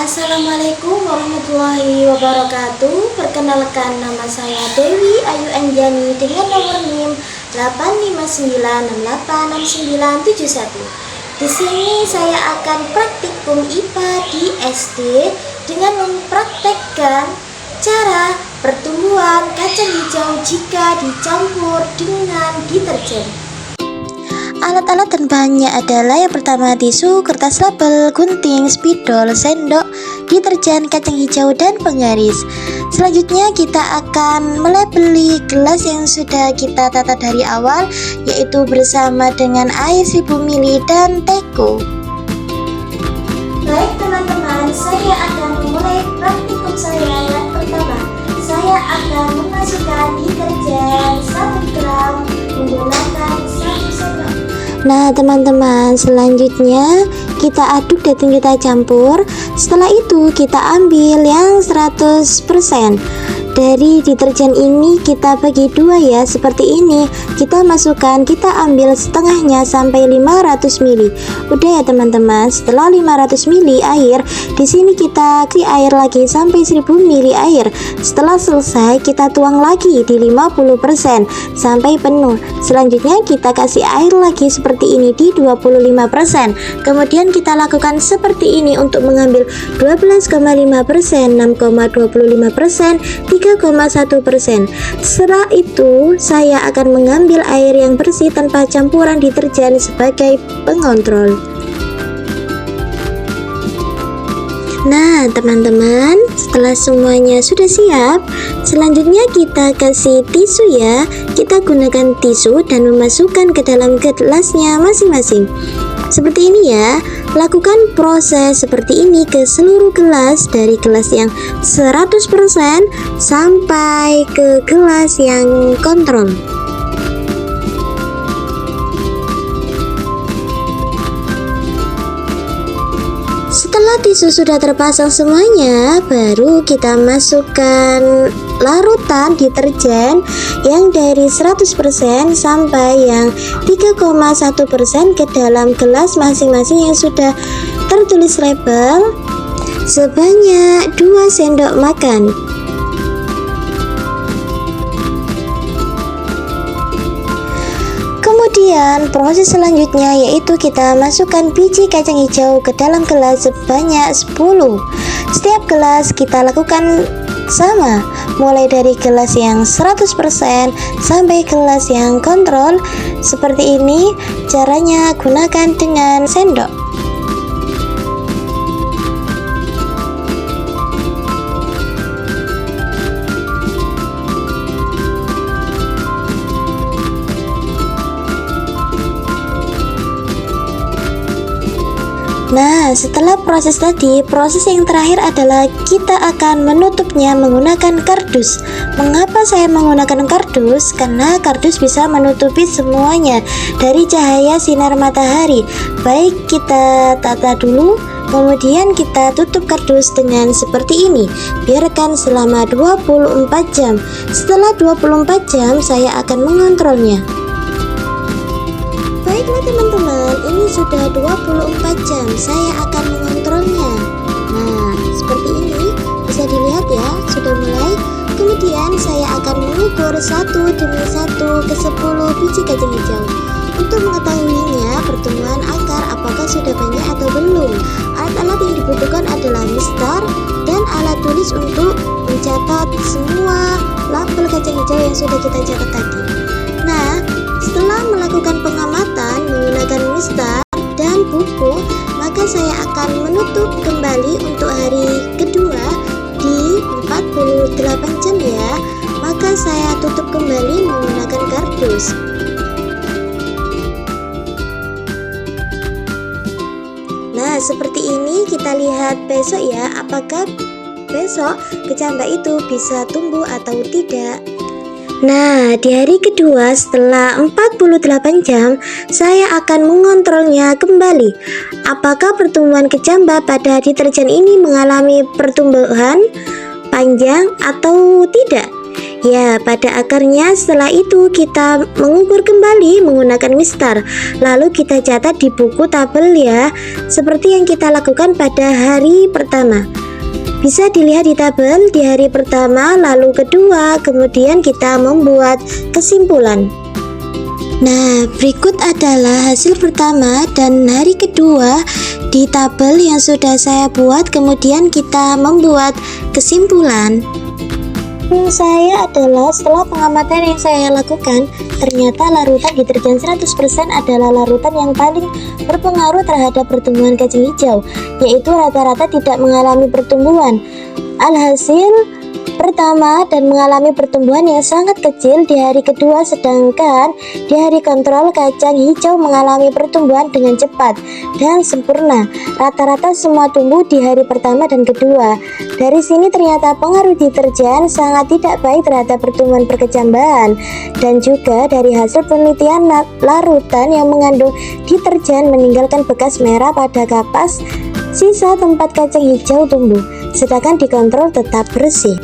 Assalamualaikum warahmatullahi wabarakatuh. Perkenalkan, nama saya Dewi Ayu Anjani dengan nomor NIM 859686971. Di sini saya akan praktikum IPA di SD dengan mempraktekkan cara pertumbuhan kacang hijau jika dicampur dengan deterjen. Alat-alat dan bahannya adalah yang pertama tisu, kertas label, gunting, spidol, sendok, deterjen, kacang hijau, dan penggaris. Selanjutnya kita akan melabeli gelas yang sudah kita tata dari awal, yaitu bersama dengan air 1000 ml dan teko. Baik teman-teman, saya akan memulai praktikum saya. Yang pertama, saya akan memasukkan deterjen 1 gram menggunakan 1 sendok. Nah teman-teman, selanjutnya kita aduk dan kita campur. Setelah itu kita ambil yang 100% dari deterjen ini, kita bagi dua ya, seperti ini. Kita masukkan, kita ambil setengahnya sampai 500 ml. Udah ya teman-teman. Setelah 500 ml air, di sini kita kasih air lagi sampai 1000 ml air. Setelah selesai kita tuang lagi di 50% sampai penuh. Selanjutnya kita kasih air lagi seperti ini di 25%. Kemudian kita lakukan seperti ini untuk mengambil 12,5%, 6,25%, 3,1%. Setelah itu saya akan mengambil air yang bersih tanpa campuran deterjen sebagai pengontrol. Nah teman-teman, setelah semuanya sudah siap, selanjutnya kita kasih tisu ya. Kita gunakan tisu dan memasukkan ke dalam gelasnya masing-masing. Seperti ini ya. Lakukan proses seperti ini ke seluruh gelas, dari gelas yang 100% sampai ke gelas yang kontrol. Setelah tisu sudah terpasang semuanya, baru kita masukkan larutan deterjen yang dari 100% sampai yang 3,1% ke dalam gelas masing-masing yang sudah tertulis label sebanyak 2 sendok makan. Kemudian proses selanjutnya yaitu kita masukkan biji kacang hijau ke dalam gelas sebanyak 10. Setiap gelas kita lakukan sama, mulai dari gelas yang 100% sampai gelas yang kontrol. Seperti ini caranya, gunakan dengan sendok. Nah, setelah proses tadi, proses yang terakhir adalah kita akan menutupnya menggunakan kardus. Mengapa saya menggunakan kardus? Karena kardus bisa menutupi semuanya dari cahaya sinar matahari. Baik, kita tata dulu, kemudian kita tutup kardus dengan seperti ini. Biarkan selama 24 jam. Setelah 24 jam, saya akan mengontrolnya. Baiklah teman-teman, ini sudah 24 jam saya akan mengontrolnya. Nah, seperti ini bisa dilihat ya, sudah mulai. Kemudian saya akan mengukur satu demi satu ke 10 biji kacang hijau. Untuk mengetahuinya pertumbuhan akar apakah sudah banyak atau belum, alat-alat yang dibutuhkan adalah mistar dan alat tulis untuk mencatat semua label kacang hijau yang sudah kita catat tadi. Nah, setelah melakukan pengamatan menggunakan mistar dan buku, maka saya akan menutup kembali untuk hari kedua di 48 jam ya. Maka saya tutup kembali menggunakan kardus. Nah, seperti ini kita lihat besok ya, apakah besok kecambah itu bisa tumbuh atau tidak. Nah, di hari kedua setelah 48 jam, saya akan mengontrolnya kembali. Apakah pertumbuhan kecambah pada deterjen ini mengalami pertumbuhan panjang atau tidak? Ya, pada akarnya. Setelah itu kita mengukur kembali menggunakan mistar. Lalu kita catat di buku tabel ya, seperti yang kita lakukan pada hari pertama. Bisa dilihat di tabel di hari pertama, lalu kedua, kemudian kita membuat kesimpulan. Nah, berikut adalah hasil pertama dan hari kedua di tabel yang sudah saya buat, kemudian kita membuat kesimpulan. Menurut saya adalah setelah pengamatan yang saya lakukan, ternyata larutan deterjen 100% adalah larutan yang paling berpengaruh terhadap pertumbuhan kacang hijau, yaitu rata-rata tidak mengalami pertumbuhan. Alhasil pertama dan mengalami pertumbuhan yang sangat kecil di hari kedua, sedangkan di hari kontrol kacang hijau mengalami pertumbuhan dengan cepat dan sempurna. Rata-rata semua tumbuh di hari pertama dan kedua. Dari sini ternyata pengaruh deterjen sangat tidak baik terhadap pertumbuhan perkecambahan. Dan juga dari hasil penelitian, larutan yang mengandung deterjen meninggalkan bekas merah pada kapas sisa tempat kacang hijau tumbuh, sedangkan dikontrol tetap bersih.